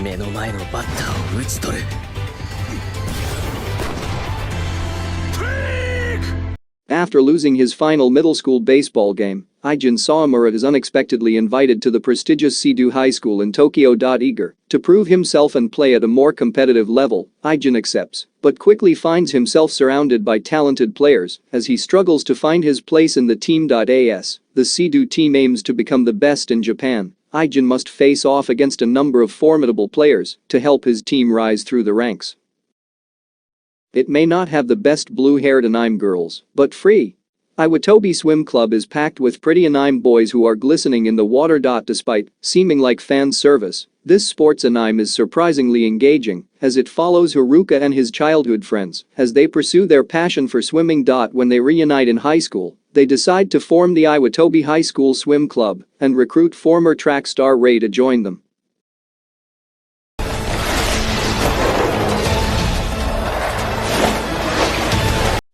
目の前のバッターを打ち取る。 After losing his final middle school baseball game, Ijin Sawamura is unexpectedly invited to the prestigious Seido High School in Tokyo. Eager to prove himself and play at a more competitive level, Ijin accepts, but quickly finds himself surrounded by talented players as he struggles to find his place in the team. As the Seido team aims to become the best in Japan, Ijin must face off against a number of formidable players to help his team rise through the ranks. It may not have the best blue-haired anime girls, but free Iwatobi Swim Club is packed with pretty anime boys who are glistening in the water. Despite seeming like fan service, this sports anime is surprisingly engaging as it follows Haruka and his childhood friends as they pursue their passion for swimming. When they reunite in high school, they decide to form the Iwatobi High School Swim Club and recruit former track star Rei to join them.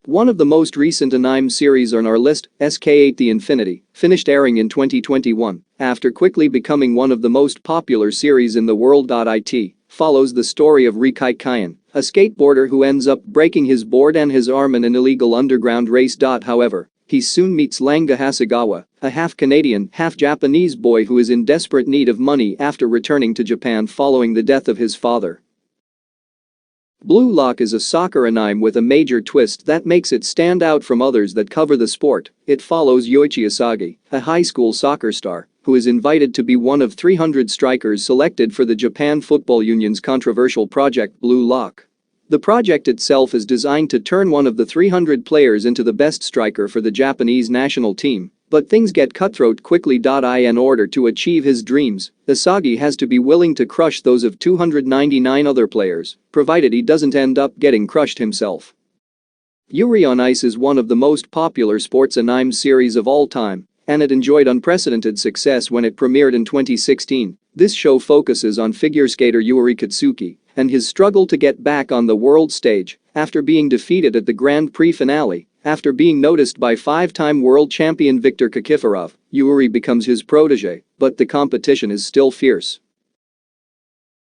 One of the most recent anime series on our list, SK8 The Infinity, finished airing in 2021 after quickly becoming one of the most popular series in the world. It follows the story of Rikai Kyan, a skateboarder who ends up breaking his board and his arm in an illegal underground race. However, he soon meets Langa Hasegawa, a half-Canadian, half-Japanese boy who is in desperate need of money after returning to Japan following the death of his father. Blue Lock is a soccer anime with a major twist that makes it stand out from others that cover the sport. It follows Yoichi Asagi, a high school soccer star, who is invited to be one of 300 strikers selected for the Japan Football Union's controversial project Blue Lock. The project itself is designed to turn one of the 300 players into the best striker for the Japanese national team, but things get cutthroat quickly. In order to achieve his dreams, Asagi has to be willing to crush those of 299 other players, provided he doesn't end up getting crushed himself. Yuri on Ice is one of the most popular sports anime series of all time, and it enjoyed unprecedented success when it premiered in 2016. This show focuses on figure skater Yuri Katsuki and his struggle to get back on the world stage after being defeated at the Grand Prix finale. After being noticed by five-time world champion Viktor Nikiforov, Yuri becomes his protege, but the competition is still fierce.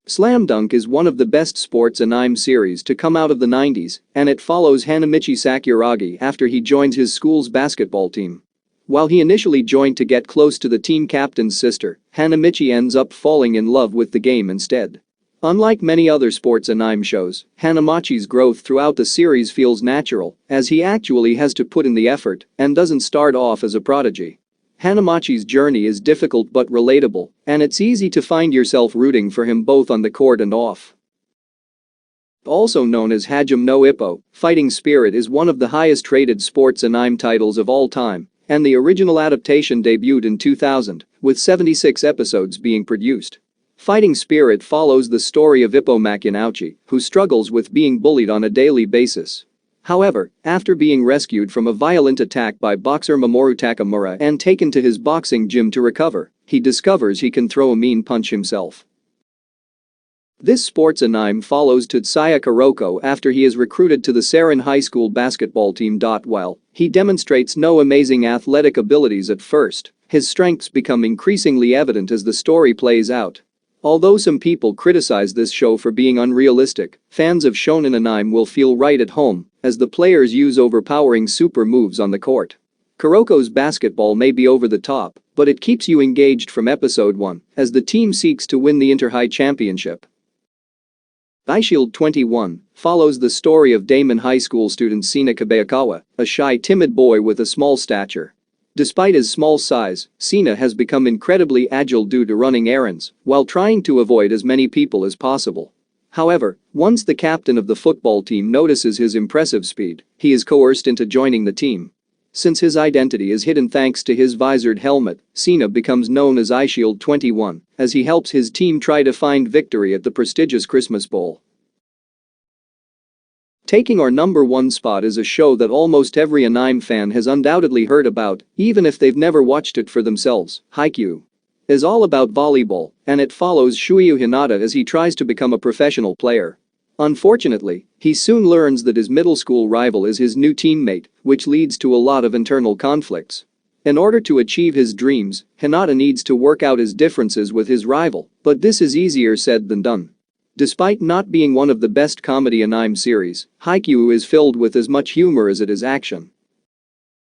Slam Dunk is one of the best sports anime series to come out of the 90s, and it follows Hanamichi Sakuragi after he joins his school's basketball team. While he initially joined to get close to the team captain's sister, Hanamichi ends up falling in love with the game instead. Unlike many other sports anime shows, Hanamichi's growth throughout the series feels natural, as he actually has to put in the effort and doesn't start off as a prodigy. Hanamichi's journey is difficult but relatable, and it's easy to find yourself rooting for him both on the court and off. Also known as Hajime no Ippo, Fighting Spirit is one of the highest-rated sports anime titles of all time, and the original adaptation debuted in 2000, with 76 episodes being produced. Fighting Spirit follows the story of Ippo Makinauchi, who struggles with being bullied on a daily basis. However, after being rescued from a violent attack by boxer Mamoru Takamura and taken to his boxing gym to recover, he discovers he can throw a mean punch himself. This sports anime follows Tatsuya Kuroko after he is recruited to the Seirin High School basketball team. While he demonstrates no amazing athletic abilities at first, his strengths become increasingly evident as the story plays out. Although some people criticize this show for being unrealistic, fans of shonen anime will feel right at home as the players use overpowering super moves on the court. Kuroko's basketball may be over the top, but it keeps you engaged from episode 1 as the team seeks to win the Inter-High Championship. Eyeshield 21 follows the story of Damon High School student Sina Kabayakawa, a shy, timid boy with a small stature. Despite his small size, Sina has become incredibly agile due to running errands while trying to avoid as many people as possible. However, once the captain of the football team notices his impressive speed, he is coerced into joining the team. Since his identity is hidden thanks to his visored helmet, Sina becomes known as Eyeshield 21 as he helps his team try to find victory at the prestigious Christmas Bowl. Taking our number 1 spot is a show that almost every anime fan has undoubtedly heard about, even if they've never watched it for themselves. Haikyuu is all about volleyball, and it follows Shuyu Hinata as he tries to become a professional player. Unfortunately, he soon learns that his middle school rival is his new teammate, which leads to a lot of internal conflicts. In order to achieve his dreams, Hinata needs to work out his differences with his rival, but this is easier said than done. Despite not being one of the best comedy anime series, Haikyuu is filled with as much humor as it is action.